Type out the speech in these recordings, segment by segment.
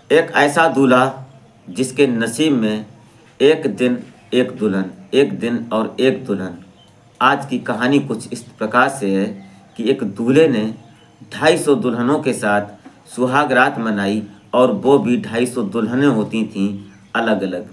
एक ऐसा दूल्हा जिसके नसीब में एक दिन एक दुल्हन, एक दिन और एक दुल्हन। आज की कहानी कुछ इस प्रकार से है कि एक दूल्हे ने 250 दुल्हनों के साथ सुहाग रात मनाई और वो भी 250 दुल्हनें होती थीं अलग अलग।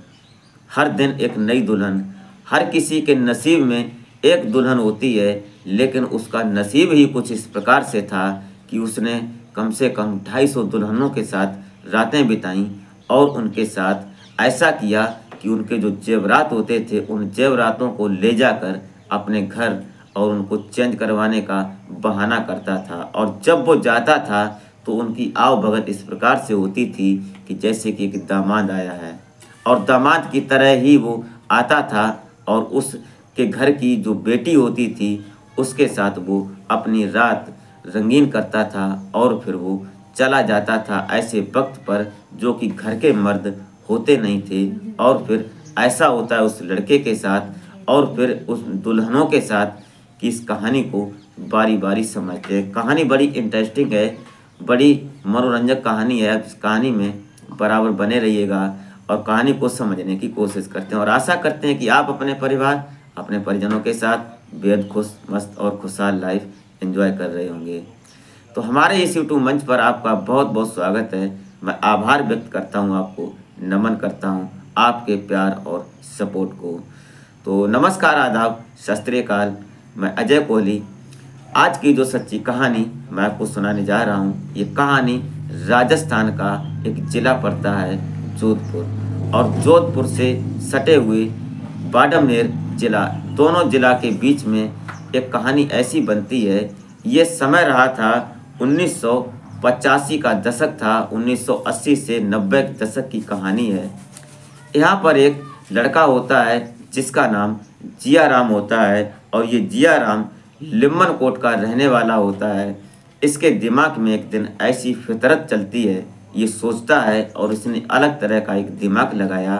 हर दिन एक नई दुल्हन। हर किसी के नसीब में एक दुल्हन होती है, लेकिन उसका नसीब ही कुछ इस प्रकार से था कि उसने कम से कम 250 दुल्हनों के साथ रातें बिताईं और उनके साथ ऐसा किया कि उनके जो जेवरात होते थे उन जेवरातों को ले जाकर अपने घर और उनको चेंज करवाने का बहाना करता था। और जब वो जाता था तो उनकी आव भगत इस प्रकार से होती थी कि जैसे कि एक दामाद आया है, और दामाद की तरह ही वो आता था और उसके घर की जो बेटी होती थी उसके साथ वो अपनी रात रंगीन करता था और फिर वो चला जाता था ऐसे वक्त पर जो कि घर के मर्द होते नहीं थे। और फिर ऐसा होता है उस लड़के के साथ और फिर उस दुल्हनों के साथ कि इस कहानी को बारी बारी समझते हैं। कहानी बड़ी इंटरेस्टिंग है, बड़ी मनोरंजक कहानी है। इस कहानी में बराबर बने रहिएगा और कहानी को समझने की कोशिश करते हैं और आशा करते हैं कि आप अपने परिवार, अपने परिजनों के साथ बेहद खुश, मस्त और खुशहाल लाइफ एंजॉय कर रहे होंगे। तो हमारे इस यूट्यूब मंच पर आपका बहुत बहुत स्वागत है। मैं आभार व्यक्त करता हूं, आपको नमन करता हूं आपके प्यार और सपोर्ट को। तो नमस्कार, आदाब, सत श्री अकाल। मैं अजय कोहली। आज की जो सच्ची कहानी मैं आपको सुनाने जा रहा हूं, ये कहानी राजस्थान का एक ज़िला पड़ता है जोधपुर, और जोधपुर से सटे हुए बाड़मेर ज़िला, दोनों ज़िला के बीच में एक कहानी ऐसी बनती है। ये समय रहा था 1985 का दशक था, 1980 से 90 के दशक की कहानी है। यहाँ पर एक लड़का होता है जिसका नाम जिया राम होता है, और ये जिया राम लिम्मन कोट का रहने वाला होता है। इसके दिमाग में एक दिन ऐसी फितरत चलती है, ये सोचता है और इसने अलग तरह का एक दिमाग लगाया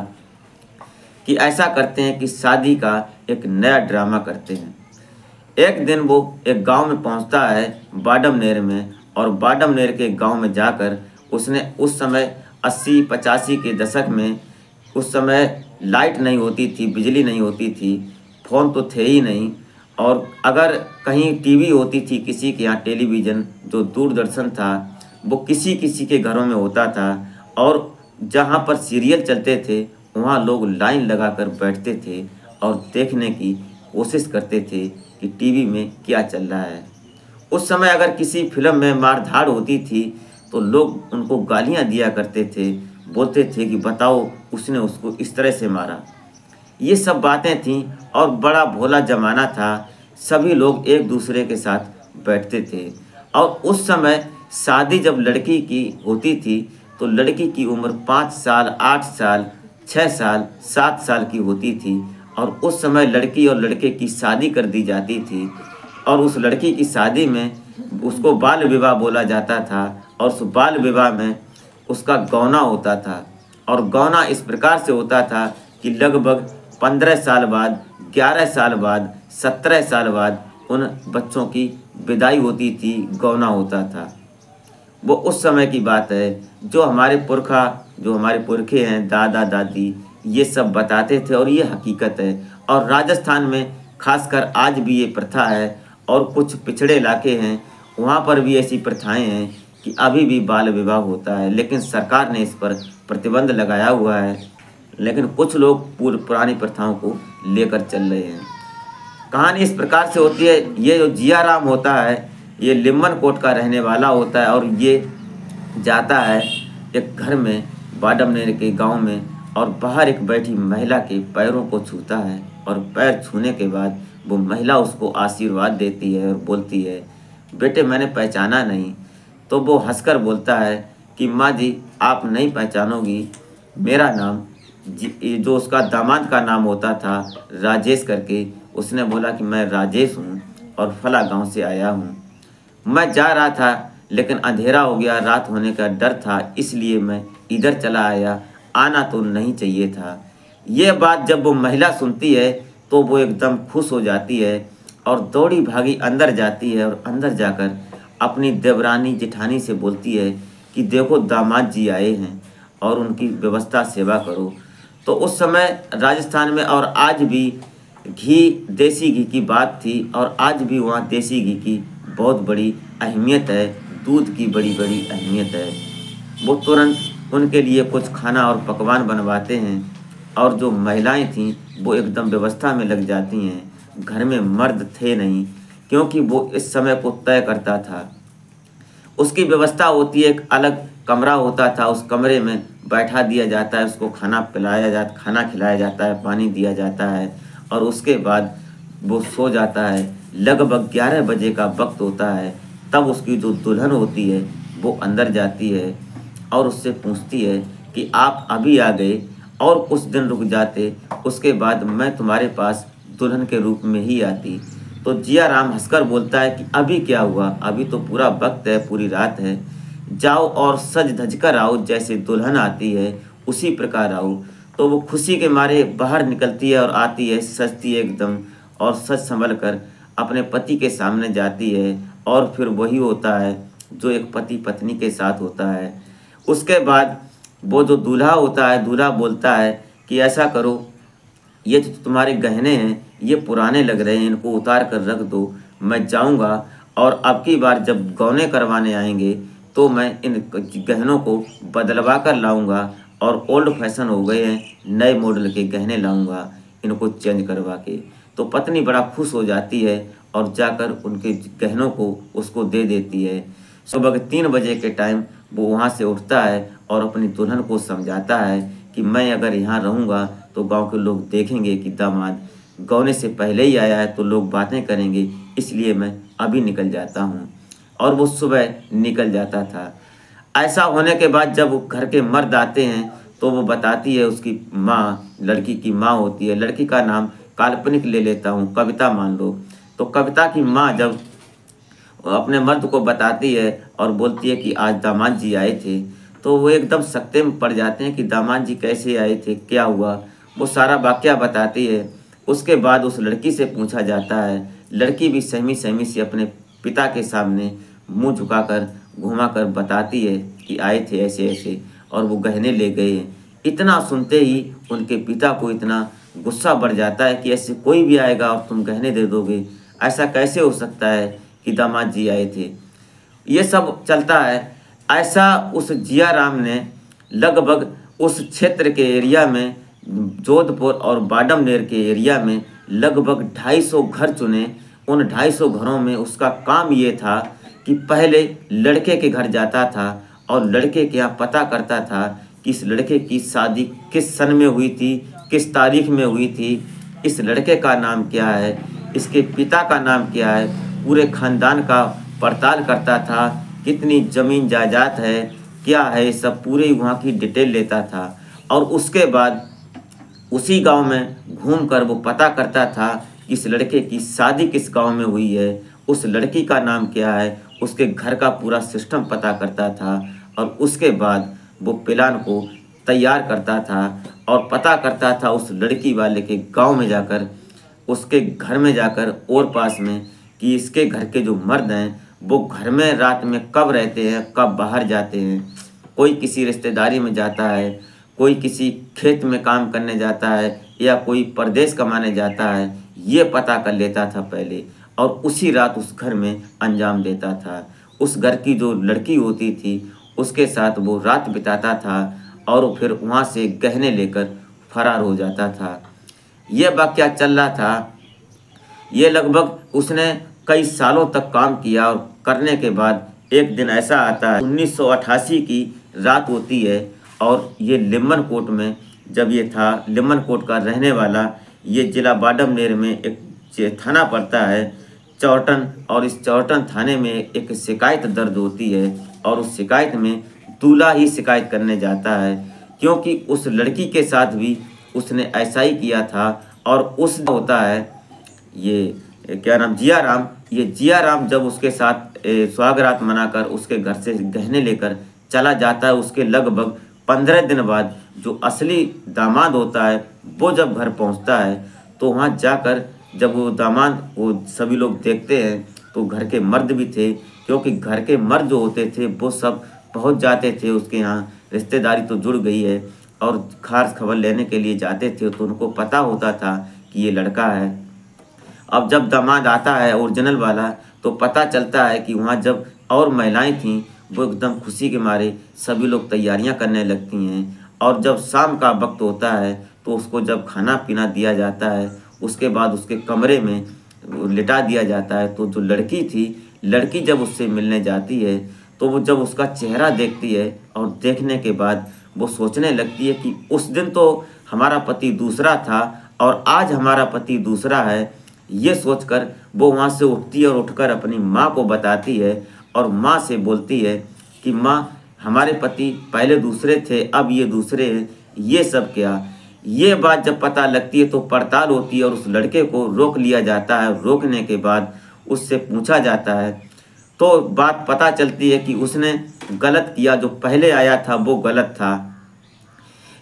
कि ऐसा करते हैं कि शादी का एक नया ड्रामा करते हैं। एक दिन वो एक गांव में पहुंचता है बाड़मेर में, और बाड़मेर के गांव में जाकर उसने उस समय 80-85 के दशक में, उस समय लाइट नहीं होती थी, बिजली नहीं होती थी, फ़ोन तो थे ही नहीं, और अगर कहीं टीवी होती थी किसी के यहाँ, टेलीविज़न जो दूरदर्शन था वो किसी किसी के घरों में होता था, और जहाँ पर सीरियल चलते थे वहाँ लोग लाइन लगाकर बैठते थे और देखने की कोशिश करते थे कि टीवी में क्या चल रहा है। उस समय अगर किसी फिल्म में मारधाड़ होती थी तो लोग उनको गालियाँ दिया करते थे, बोलते थे कि बताओ उसने उसको इस तरह से मारा। ये सब बातें थीं और बड़ा भोला ज़माना था, सभी लोग एक दूसरे के साथ बैठते थे। और उस समय शादी जब लड़की की होती थी तो लड़की की उम्र 5 साल, 8 साल, 6 साल, 7 साल की होती थी, और उस समय लड़की और लड़के की शादी कर दी जाती थी। और उस लड़की की शादी में उसको बाल विवाह बोला जाता था, और उस बाल विवाह में उसका गौना होता था। और गौना इस प्रकार से होता था कि लगभग 15 साल बाद, 11 साल बाद, 17 साल बाद उन बच्चों की विदाई होती थी, गौना होता था। वो उस समय की बात है जो हमारे पुरखे हैं, दादा दादी, ये सब बताते थे, और ये हकीकत है। और राजस्थान में खासकर आज भी ये प्रथा है, और कुछ पिछड़े इलाके हैं वहाँ पर भी ऐसी प्रथाएं हैं कि अभी भी बाल विवाह होता है, लेकिन सरकार ने इस पर प्रतिबंध लगाया हुआ है। लेकिन कुछ लोग पुरानी प्रथाओं को लेकर चल रहे हैं। कहानी इस प्रकार से होती है। ये जो जिया राम होता है ये लिम्मन कोट का रहने वाला होता है, और ये जाता है एक घर में बाड़मेर के गांव में, और बाहर एक बैठी महिला के पैरों को छूता है, और पैर छूने के बाद वो महिला उसको आशीर्वाद देती है और बोलती है, बेटे मैंने पहचाना नहीं। तो वो हंसकर बोलता है कि माँ जी आप नहीं पहचानोगी, मेरा नाम जो उसका दामाद का नाम होता था राजेश करके, उसने बोला कि मैं राजेश हूँ और फला गांव से आया हूँ। मैं जा रहा था लेकिन अंधेरा हो गया, रात होने का डर था, इसलिए मैं इधर चला आया, आना तो नहीं चाहिए था। ये बात जब वो महिला सुनती है तो वो एकदम खुश हो जाती है और दौड़ी भागी अंदर जाती है, और अंदर जाकर अपनी देवरानी जेठानी से बोलती है कि देखो दामाद जी आए हैं। और उनकी व्यवस्था सेवा करो। तो उस समय राजस्थान में और आज भी घी, देसी घी की बात थी और आज भी वहाँ देसी घी की बहुत बड़ी अहमियत है, दूध की बड़ी बड़ी अहमियत है। वो तुरंत उनके लिए कुछ खाना और पकवान बनवाते हैं और जो महिलाएं थीं वो एकदम व्यवस्था में लग जाती हैं। घर में मर्द थे नहीं, क्योंकि वो इस समय को तय करता था। उसकी व्यवस्था होती है, एक अलग कमरा होता था, उस कमरे में बैठा दिया जाता है, उसको खाना खिलाया जाता है, पानी दिया जाता है और उसके बाद वो सो जाता है। लगभग 11 बजे का वक्त होता है, तब उसकी जो दुल्हन होती है वो अंदर जाती है और उससे पूछती है कि आप अभी आ गए और कुछ दिन रुक जाते, उसके बाद मैं तुम्हारे पास दुल्हन के रूप में ही आती। तो जिया राम हंसकर बोलता है कि अभी क्या हुआ, अभी तो पूरा वक्त है, पूरी रात है, जाओ और सज धज कर आओ, जैसे दुल्हन आती है उसी प्रकार आओ। तो वो खुशी के मारे बाहर निकलती है और आती है, सजती है एकदम और सज संभल कर अपने पति के सामने जाती है और फिर वही होता है जो एक पति पत्नी के साथ होता है। उसके बाद वो जो दूल्हा होता है, दूल्हा बोलता है कि ऐसा करो, ये जो तुम्हारे गहने हैं ये पुराने लग रहे हैं, इनको उतार कर रख दो, मैं जाऊंगा और अब की बार जब गौने करवाने आएंगे तो मैं इन गहनों को बदलवा कर लाऊंगा और ओल्ड फैशन हो गए हैं, नए मॉडल के गहने लाऊंगा, इनको चेंज करवा के। तो पत्नी बड़ा खुश हो जाती है और जाकर उनके गहनों को उसको दे देती है। सुबह के 3 बजे के टाइम वो वहाँ से उठता है और अपनी दुल्हन को समझाता है कि मैं अगर यहाँ रहूँगा तो गांव के लोग देखेंगे कि दामाद गौने से पहले ही आया है, तो लोग बातें करेंगे, इसलिए मैं अभी निकल जाता हूँ। और वो सुबह निकल जाता था। ऐसा होने के बाद जब घर के मर्द आते हैं तो वो बताती है, उसकी माँ, लड़की की माँ होती है, लड़की का नाम काल्पनिक ले लेता हूँ, कविता मान लो। तो कविता की माँ जब अपने मर्द को बताती है और बोलती है कि आज दामाद जी आए थे, तो वो एकदम सकते में पड़ जाते हैं कि दामाद जी कैसे आए थे, क्या हुआ। वो सारा वाकया बताती है। उसके बाद उस लड़की से पूछा जाता है, लड़की भी सहमी सहमी से अपने पिता के सामने मुंह झुकाकर घुमाकर बताती है कि आए थे ऐसे ऐसे और वो गहने ले गए। इतना सुनते ही उनके पिता को इतना गुस्सा बढ़ जाता है कि ऐसे कोई भी आएगा और तुम गहने दे दोगे, ऐसा कैसे हो सकता है कि दामाद जी आए थे। ये सब चलता है। ऐसा उस जिया राम ने लगभग उस क्षेत्र के एरिया में, जोधपुर और बाडमनेर के एरिया में लगभग 250 घर चुने। उन 250 घरों में उसका काम ये था कि पहले लड़के के घर जाता था और लड़के के यहाँ पता करता था कि इस लड़के की शादी किस सन में हुई थी, किस तारीख में हुई थी, इस लड़के का नाम क्या है, इसके पिता का नाम क्या है, पूरे खानदान का पड़ताल करता था, कितनी ज़मीन जायदाद है, क्या है, सब पूरे वहाँ की डिटेल लेता था। और उसके बाद उसी गांव में घूमकर वो पता करता था कि इस लड़के की शादी किस गांव में हुई है, उस लड़की का नाम क्या है, उसके घर का पूरा सिस्टम पता करता था और उसके बाद वो प्लान को तैयार करता था और पता करता था उस लड़की वाले के गांव में जाकर, उसके घर में जाकर और पास में, कि इसके घर के जो मर्द हैं वो घर में रात में कब रहते हैं, कब बाहर जाते हैं, कोई किसी रिश्तेदारी में जाता है, कोई किसी खेत में काम करने जाता है या कोई परदेश कमाने जाता है, ये पता कर लेता था पहले और उसी रात उस घर में अंजाम देता था। उस घर की जो लड़की होती थी उसके साथ वो रात बिताता था और फिर वहाँ से गहने लेकर फरार हो जाता था। ये वाक़या चल रहा था। ये लगभग उसने कई सालों तक काम किया और करने के बाद एक दिन ऐसा आता है, 1988 की रात होती है और ये लिम्मन कोट में जब ये था, लिम्मन कोट का रहने वाला, ये ज़िला बाडमनेर में एक थाना पड़ता है चौटन, और इस चौटन थाने में एक शिकायत दर्ज होती है और उस शिकायत में दूल्हा ही शिकायत करने जाता है, क्योंकि उस लड़की के साथ भी उसने ऐसा ही किया था। और उस होता है ये क्या नाम, जिया राम। ये जिया राम जब उसके साथ सुहागरात मनाकर उसके घर से गहने लेकर चला जाता है, उसके लगभग 15 दिन बाद जो असली दामाद होता है वो जब घर पहुंचता है, तो वहां जाकर जब वो दामाद वो सभी लोग देखते हैं तो घर के मर्द भी थे, क्योंकि घर के मर्द जो होते थे वो सब पहुंच जाते थे उसके यहाँ रिश्तेदारी तो जुड़ गई है, और खास खबर लेने के लिए जाते थे तो उनको पता होता था कि ये लड़का है। अब जब दामाद आता है ओरिजिनल वाला, तो पता चलता है कि वहाँ जब और महिलाएं थीं, वो एकदम खुशी के मारे सभी लोग तैयारियां करने लगती हैं। और जब शाम का वक्त होता है तो उसको जब खाना पीना दिया जाता है, उसके बाद उसके कमरे में लिटा दिया जाता है। तो जो लड़की थी, लड़की जब उससे मिलने जाती है तो वो जब उसका चेहरा देखती है और देखने के बाद वो सोचने लगती है कि उस दिन तो हमारा पति दूसरा था और आज हमारा पति दूसरा है। ये सोचकर वो वहाँ से उठती है और उठकर अपनी माँ को बताती है और माँ से बोलती है कि माँ, हमारे पति पहले दूसरे थे, अब ये दूसरे हैं। ये सब क्या? ये बात जब पता लगती है तो पड़ताल होती है और उस लड़के को रोक लिया जाता है। रोकने के बाद उससे पूछा जाता है तो बात पता चलती है कि उसने गलत किया, जो पहले आया था वो गलत था।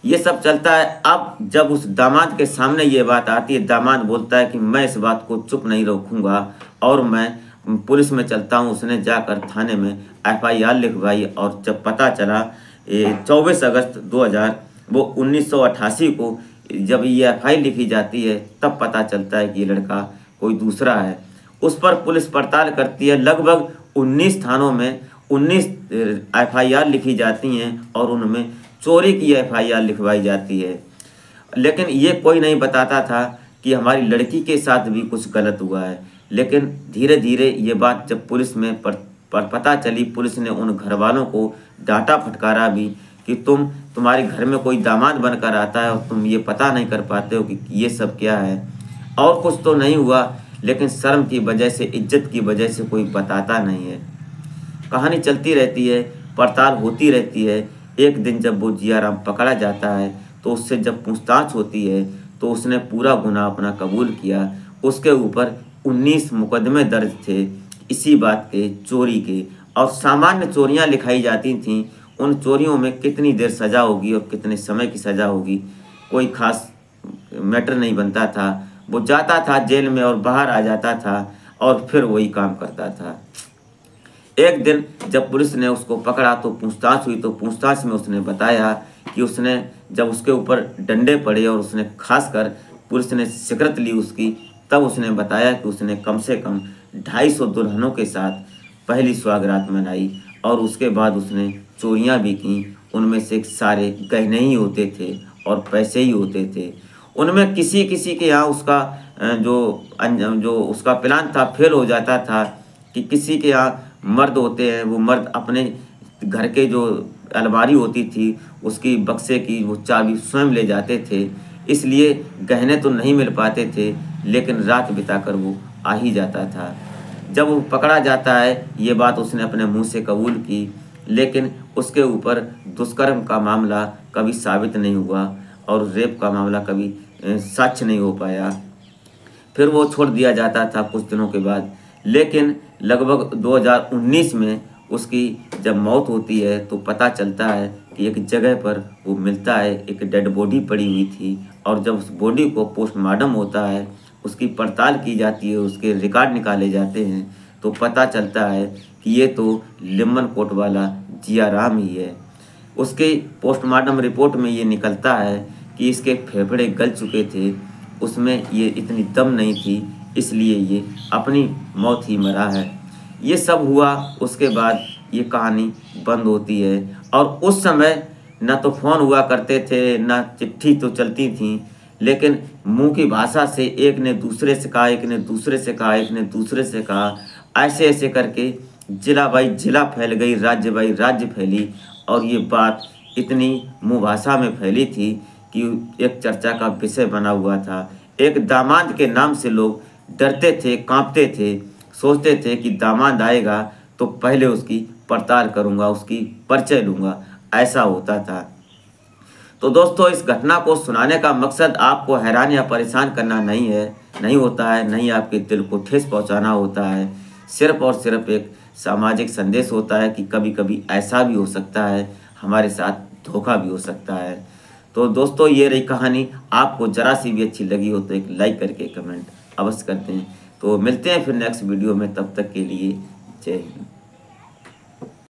ये सब चलता है। अब जब उस दामाद के सामने ये बात आती है, दामाद बोलता है कि मैं इस बात को चुप नहीं रखूँगा और मैं पुलिस में चलता हूँ। उसने जाकर थाने में FIR लिखवाई और जब पता चला 24 अगस्त 2000 वो 1988 को जब ये FIR लिखी जाती है, तब पता चलता है कि ये लड़का कोई दूसरा है। उस पर पुलिस पड़ताल करती है। लगभग 19 थानों में 19 FIR लिखी जाती हैं और उनमें चोरी की FIR लिखवाई जाती है। लेकिन ये कोई नहीं बताता था कि हमारी लड़की के साथ भी कुछ गलत हुआ है। लेकिन धीरे धीरे ये बात जब पुलिस में पता चली, पुलिस ने उन घर वालों को डांटा फटकारा भी कि तुम्हारे घर में कोई दामाद बनकर आता है और तुम ये पता नहीं कर पाते हो कि ये सब क्या है। और कुछ तो नहीं हुआ, लेकिन शर्म की वजह से, इज्जत की वजह से कोई बताता नहीं है। कहानी चलती रहती है, पड़ताल होती रहती है। एक दिन जब वो जियाराम पकड़ा जाता है तो उससे जब पूछताछ होती है तो उसने पूरा गुनाह अपना कबूल किया। उसके ऊपर 19 मुकदमे दर्ज थे इसी बात के, चोरी के। और सामान्य चोरियां लिखाई जाती थीं। उन चोरियों में कितनी देर सज़ा होगी और कितने समय की सज़ा होगी कोई खास मैटर नहीं बनता था। वो जाता था जेल में और बाहर आ जाता था और फिर वही काम करता था। एक दिन जब पुलिस ने उसको पकड़ा तो पूछताछ हुई, तो पूछताछ में उसने बताया कि उसने जब उसके ऊपर डंडे पड़े और उसने खासकर पुलिस ने सिकरत ली उसकी, तब उसने बताया कि उसने कम से कम 250 दुल्हनों के साथ पहली सुहागरात मनाई और उसके बाद उसने चोरियां भी की। उनमें से सारे गहने ही होते थे और पैसे ही होते थे। उनमें किसी किसी के यहाँ उसका जो उसका प्लान था फेल हो जाता था कि किसी के यहाँ मर्द होते हैं, वो मर्द अपने घर के जो अलमारी होती थी उसकी बक्से की वो चाबी स्वयं ले जाते थे, इसलिए गहने तो नहीं मिल पाते थे, लेकिन रात बिताकर वो आ ही जाता था। जब वो पकड़ा जाता है, ये बात उसने अपने मुंह से कबूल की, लेकिन उसके ऊपर दुष्कर्म का मामला कभी साबित नहीं हुआ और रेप का मामला कभी साक्ष्य नहीं हो पाया। फिर वो छोड़ दिया जाता था कुछ दिनों के बाद। लेकिन लगभग 2019 में उसकी जब मौत होती है तो पता चलता है कि एक जगह पर वो मिलता है, एक डेड बॉडी पड़ी हुई थी। और जब उस बॉडी को पोस्टमार्टम होता है, उसकी पड़ताल की जाती है, उसके रिकॉर्ड निकाले जाते हैं, तो पता चलता है कि ये तो लिम्बन कोट वाला जियाराम ही है। उसके पोस्टमार्टम रिपोर्ट में ये निकलता है कि इसके फेफड़े गल चुके थे, उसमें ये इतनी दम नहीं थी, इसलिए ये अपनी मौत ही मरा है। ये सब हुआ, उसके बाद ये कहानी बंद होती है। और उस समय ना तो फ़ोन हुआ करते थे, ना चिट्ठी तो चलती थी, लेकिन मुंह की भाषा से एक ने दूसरे से कहा, एक ने दूसरे से कहा, एक ने दूसरे से कहा, ऐसे ऐसे करके जिला बाई जिला फैल गई, राज्य बाई राज्य फैली। और ये बात इतनी मुँह भाषा में फैली थी कि एक चर्चा का विषय बना हुआ था। एक दामाद के नाम से लोग डरते थे, कांपते थे, सोचते थे कि दामाद आएगा तो पहले उसकी पड़ताल करूंगा, उसकी परिचय लूँगा, ऐसा होता था। तो दोस्तों, इस घटना को सुनाने का मकसद आपको हैरान या परेशान करना नहीं होता है, नहीं आपके दिल को ठेस पहुंचाना होता है। सिर्फ और सिर्फ एक सामाजिक संदेश होता है कि कभी कभी ऐसा भी हो सकता है, हमारे साथ धोखा भी हो सकता है। तो दोस्तों, ये रही कहानी। आपको ज़रा सी भी अच्छी लगी हो तो एक लाइक करके कमेंट अवश्य करते हैं। तो मिलते हैं फिर नेक्स्ट वीडियो में, तब तक के लिए जय हिंद।